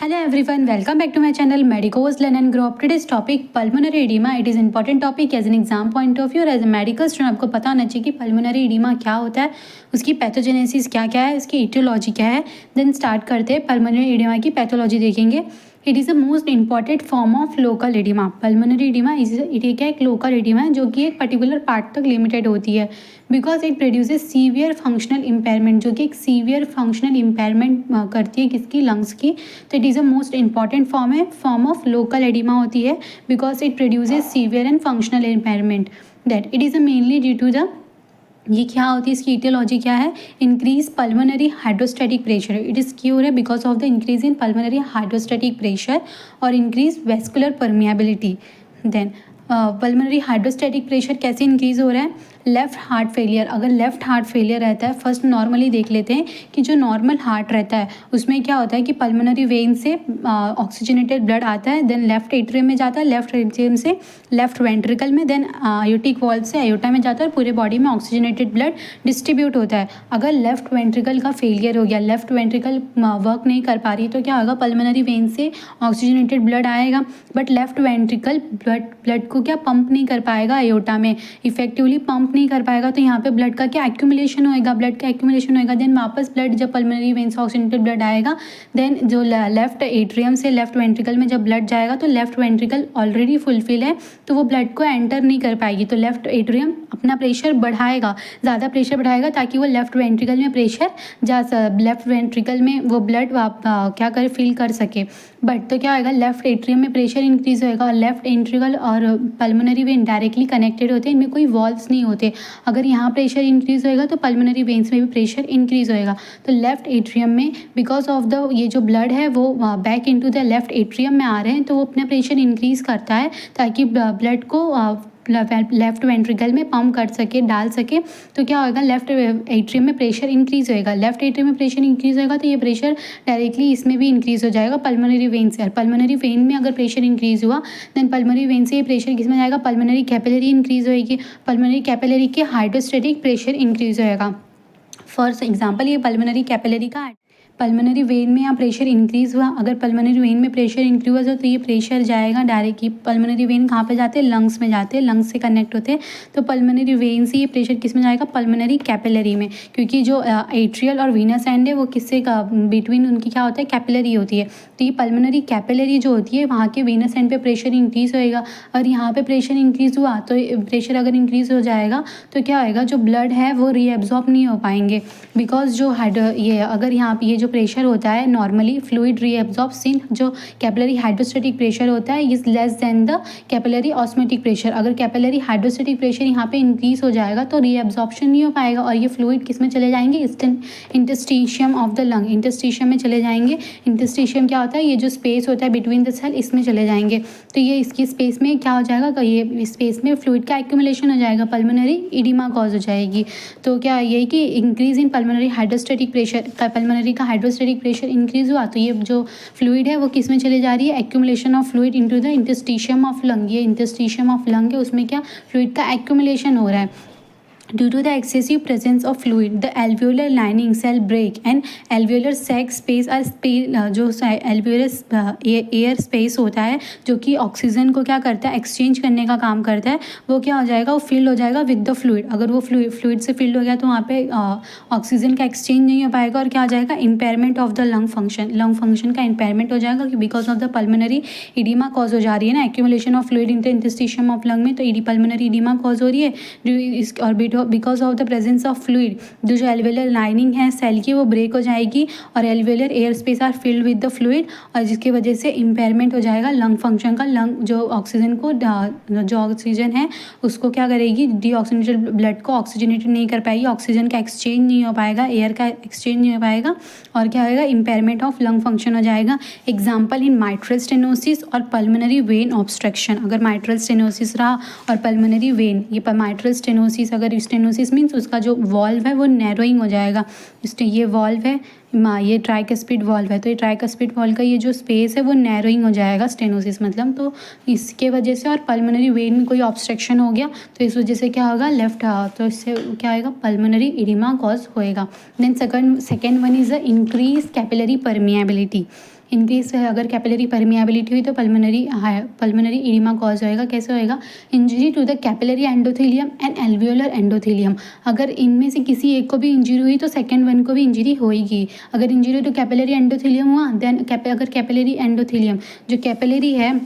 Hello everyone, welcome back to my channel Medicos Learn and Grow Up. Today's topic pulmonary edema. It is an important topic as an exam point of view. As a medical student आपको पता होना चाहिए कि pulmonary edema क्या होता है, उसकी pathogenesis क्या क्या है, उसकी इटियोलॉजी क्या है. देन स्टार्ट करते हैं. pulmonary edema की पैथोलॉजी देखेंगे. It is a most important form of local oedema. Pulmonary oedema क्या एक लोकल एडिमा है जो कि एक पर्टिकुलर पार्ट तक लिमिटेड होती है because it produces severe functional impairment, जो कि एक सीवियर फंक्शनल इम्पेयरमेंट करती है किसकी, लंग्स की. तो it is a most important form of local oedema होती है because it produces severe and functional impairment. That it is a mainly due to the, ये क्या होती है, इसकी इटियोलॉजी क्या है, increase pulmonary hydrostatic pressure. It is cure है because of the increase in pulmonary hydrostatic pressure और increase vascular permeability. Then pulmonary hydrostatic pressure कैसे इंक्रीज हो रहा है, लेफ्ट हार्ट फेलियर. अगर लेफ्ट हार्ट फेलियर रहता है, फर्स्ट नॉर्मली देख लेते हैं कि जो नॉर्मल हार्ट रहता है उसमें क्या होता है कि पल्मोनरी वेन से ऑक्सीजनेटेड ब्लड आता है, देन लेफ्ट एट्रियम में जाता है, लेफ्ट एट्रियम से लेफ्ट वेंट्रिकल में, देन आयोटिक वॉल्व से आयोटा में जाता है और पूरे बॉडी में ऑक्सीजनेटेड ब्लड डिस्ट्रीब्यूट होता है. अगर लेफ्ट वेंट्रिकल का फेलियर हो गया, लेफ्ट वेंट्रिकल वर्क नहीं कर पा रही, तो क्या होगा, पल्मोनरी वेन से ऑक्सीजनेटेड ब्लड आएगा बट लेफ्ट वेंट्रिकल ब्लड को क्या पंप नहीं कर पाएगा, आयोटा में इफेक्टिवली पंप नहीं कर पाएगा. तो यहाँ पे ब्लड का क्या एक्यूमुलेशन होएगा, ब्लड का एक्यूमुलेशन होएगा. देन वापस ब्लड जब पल्मोनरी वेन से ऑक्सीजनेटेड ब्लड आएगा, देन जो लेफ्ट एट्रियम से लेफ्ट वेंट्रिकल में जब ब्लड जाएगा तो लेफ्ट वेंट्रिकल ऑलरेडी फुलफिल है तो वो ब्लड को एंटर नहीं कर पाएगी. तो लेफ्ट एट्रियम अपना प्रेशर बढ़ाएगा, ज़्यादा प्रेशर बढ़ाएगा ताकि वो लेफ्ट वेंट्रिकल में प्रेशर लेफ्ट वेंट्रिकल में वो ब्लड क्या करे, फिल कर सके. बट तो क्या होगा, लेफ्ट एट्रियम में प्रेशर इंक्रीज होएगा और लेफ्ट एंट्रिकल और पल्मोनरी वेन डायरेक्टली कनेक्टेड होते हैं, इनमें कोई वॉल्व्स नहीं होते. अगर यहाँ प्रेशर इंक्रीज होएगा तो पल्मोनरी वेन्स में भी प्रेशर इंक्रीज होएगा. तो लेफ्ट एट्रियम में बिकॉज ऑफ द ये जो ब्लड है वो back into the left atrium में आ रहे हैं तो वो अपना प्रेशर इंक्रीज करता है ताकि ब्लड को लेफ्ट वेंट्रिकल में पंप कर सके, डाल सके. तो क्या होगा, लेफ्ट एट्रियम में प्रेशर इंक्रीज होएगा. लेफ्ट एट्रियम में प्रेशर इंक्रीज होएगा तो ये प्रेशर डायरेक्टली इसमें भी इंक्रीज हो जाएगा पल्मोनरी वेन से. पल्मोनरी वेन में अगर प्रेशर इंक्रीज हुआ देन पल्मोनरी वेन से ये प्रेशर किस में जाएगा, पल्मोनरी कैपिलरी इंक्रीज होएगी. पल्मोनरी कैपिलरी के हाइड्रोस्टैटिक प्रेशर इंक्रीज होएगा. फॉर एग्जाम्पल ये पल्मोनरी कैपिलरी का पल्मोनरी वेन में यहाँ प्रेशर इंक्रीज़ हुआ. अगर पल्मोनरी वेन में प्रेशर इंक्रीज हुआ तो ये प्रेशर जाएगा डायरेक्टली. पल्मोनरी वेन कहाँ पे जाते हैं, लंग्स में जाते हैं, लंग्स से कनेक्ट होते हैं. तो पल्मोनरी वेन से ये प्रेशर किस में जाएगा, पल्मोनरी कैपिलरी में, क्योंकि जो एट्रियल और वीनस एंड है वो किससे बिटवीन उनकी क्या होता है, कैपिलरी होती है. तो ये पल्मोनरी कैपिलरी जो होती है वहाँ के वीनस एंड पे प्रेशर इंक्रीज़ होएगा और यहाँ पे प्रेशर इंक्रीज़ हुआ तो प्रेशर अगर इंक्रीज़ हो जाएगा तो क्या होएगा, जो ब्लड है वो रीएब्जॉर्ब नहीं हो पाएंगे बिकॉज जो ये अगर यहाँ पे ये जो प्रेशर होता है नॉर्मली फ्लूइड रीएब्जॉर्प्शन, जो कैपिलरी हाइड्रोस्टैटिक प्रेशर होता है is less than the capillary osmotic pressure. अगर कैपिलरी हाइड्रोस्टैटिक प्रेशर यहाँ पे इंक्रीज हो जाएगा तो रीएब्जॉर्प्शन नहीं हो पाएगा और ये फ्लूइड किस में चले जाएंगे, interstitium of the lung, interstitium में चले जाएंगे. इंटरस्टिशियम क्या होता है, ये जो स्पेस होता है बिटवीन द सेल, इसमें चले जाएंगे. तो ये इसकी स्पेस में क्या हो जाएगा, ये स्पेस में फ्लूइड का एक्यूमुलेशन हो जाएगा, पल्मोनरी एडिमा कॉज हो जाएगी. तो क्या ये कि increase in pulmonary hydrostatic pressure, pulmonary का हाइड्रोस्टैटिक प्रेशर इंक्रीज हुआ तो ये जो फ्लूइड है वो किस में चले जा रही है, accumulation of fluid into the interstitium of lung. ये इंटरस्टिशियम ऑफ लंग है, उसमें क्या फ्लूइड का एक्यूमुलेशन हो रहा है. Due to the excessive presence of fluid, the alveolar lining cell break and alveolar sac space are जो alveolar एयर स्पेस होता है जो कि ऑक्सीजन को क्या करता है, एक्सचेंज करने का काम करता है, वो क्या हो जाएगा, वो फिल हो जाएगा विद द फ्लूइड. अगर वो फ्लूइड से फिल्ड हो गया तो वहाँ पे ऑक्सीजन का एक्सचेंज नहीं हो पाएगा और क्या हो जाएगा, impairment of the lung function का इम्पेयरमेंट हो जाएगा because of the pulmonary oedema cause हो जा रही है ना, accumulation of fluid in the interstitium of lung में. तो पल्मोनरी एडिमा कॉज हो रही है और because of the presence of fluid. जो एल्वेलर लाइनिंग है सेल की वो ब्रेक हो जाएगी और alveolar air space are filled with the fluid और जिसकी वजह से इम्पेयरमेंट हो जाएगा लंग फंक्शन का. लंग जो ऑक्सीजन को जो ऑक्सीजन है उसको क्या करेगी, डीऑक्सीजनेटेड ब्लड को ऑक्सीजनेटेड नहीं कर पाएगी, ऑक्सीजन का एक्सचेंज नहीं हो पाएगा, एयर का एक्सचेंज नहीं हो पाएगा और क्या होगा, इम्पेयरमेंट ऑफ लंग फंक्शन हो जाएगा. एग्जाम्पल इन माइट्रल स्टेनोसिस और पल्मोनरी वेन ऑब्स्ट्रक्शन. अगर माइट्रल स्टेनोसिस रहा और पल्मोनरी वेन, ये माइट्रल स्टेनोसिस, अगर स्टेनोसिस मीन्स उसका जो वॉल्व है वो नैरोइंग हो जाएगा. ये वॉल्व है, ये ट्राइकस्पिड वॉल्व है, तो ये ट्राइकस्पिड वॉल्व का ये जो स्पेस है वो नैरोइंग हो जाएगा स्टेनोसिस मतलब. तो इसके वजह से और पल्मोनरी वेन में कोई ऑब्स्ट्रक्शन हो गया तो इस वजह से क्या होगा, लेफ्ट, तो इससे क्या होगा, पल्मोनरी एडिमा कॉज होएगा. Then second one is the increase capillary permeability. Increase अगर कैपिलरी परमिएबिलिटी हुई तो पल्मोनरी एडिमा कॉज होएगा। कैसे होएगा? Injury to the capillary endothelium and alveolar endothelium. अगर इनमें से किसी एक को भी इंजरी हुई तो सेकेंड वन को भी इंजरी होएगी। अगर इंजरी टू कैपिलरी एंडोथेलियम हुआ देन अगर कैपिलरी एंडोथेलियम जो कैपिलरी है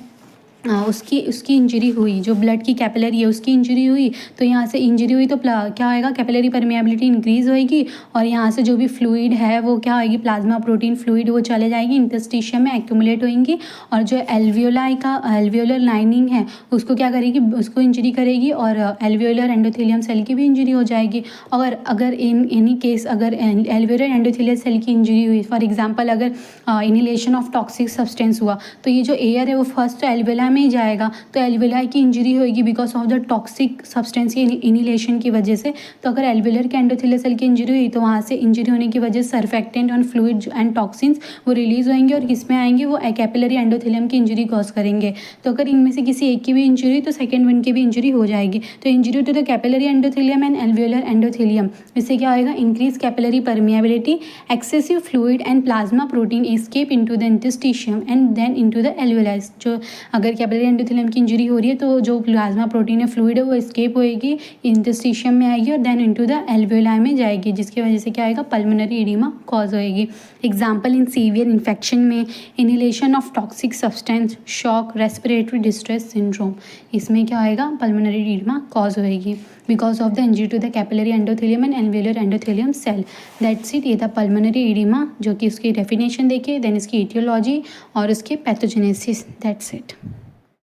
उसकी इंजरी हुई, जो ब्लड की कैपिलरी है उसकी इंजरी हुई, तो यहाँ से इंजरी हुई तो क्या होएगा? कैपिलरी परमिएबिलिटी इंक्रीज़ होएगी और यहाँ से जो भी फ्लूइड है वो क्या होएगी? प्लाज्मा प्रोटीन फ्लूइड वो चले जाएगी, इंटरस्टिशियम में एक्यूमुलेट होएंगी और जो एल्वियोलर लाइनिंग है उसको क्या करेगी? उसको इंजरी करेगी और एल्वियोलर एंडोथेलियम सेल की भी इंजरी हो जाएगी। अगर इन एनी केस अगर एल्वियोलर एंडोथेलियल सेल की इंजरी हुई, फॉर एग्जाम्पल अगर इनहेलेशन ऑफ टॉक्सिक सब्सटेंस हुआ तो ये जो एयर है वो फर्स्ट तो एल्वियोला में ही जाएगा, तो एल्वियोलाई की इंजरी होगी because of the toxic substance की इनहेलेशन की वजह से। तो अगर एल्वियोलर के एंडोथेलियल सेल की इंजरी हुई तो वहाँ से इंजरी होने की वजह से सर्फेक्टेंट और फ्लूइड एंड टॉक्सिन्स वो रिलीज होंगे और किस में आएंगे? वो कैपिलरी एंडोथेलियम की इंजरी कॉज करेंगे। तो अगर इनमें से किसी एक की भी इंजरी हुई तो सेकेंड वन की भी इंजरी हो जाएगी। तो injury to the capillary endothelium and alveolar endothelium, इससे क्या होएगा? Increase capillary permeability, excessive fluid and plasma protein escape into the interstitium and then into the alveoli. जो अगर कैपिलरी एंडोथेलियम की इंजरी हो रही है तो जो प्लाज्मा प्रोटीन है फ्लूइड है वो एस्केप होएगी, इंटरस्टिशियम में आएगी और देन इनटू द एल्वियोलाई में जाएगी, जिसकी वजह से क्या आएगा? पल्मोनरी एडिमा कॉज होएगी। एग्जाम्पल इन सीवियर इन्फेक्शन में inhalation of toxic substance, shock, respiratory distress syndrome, इसमें क्या होएगा? पल्मोनरी एडिमा कॉज होएगी because of the injury to the capillary endothelium and alveolar endothelium cell. That's it. ये था pulmonary oedema, जो कि उसकी डेफिनेशन देखिए, देन इसकी एटियोलॉजी और उसके पैथोजेनेसिस। That's it.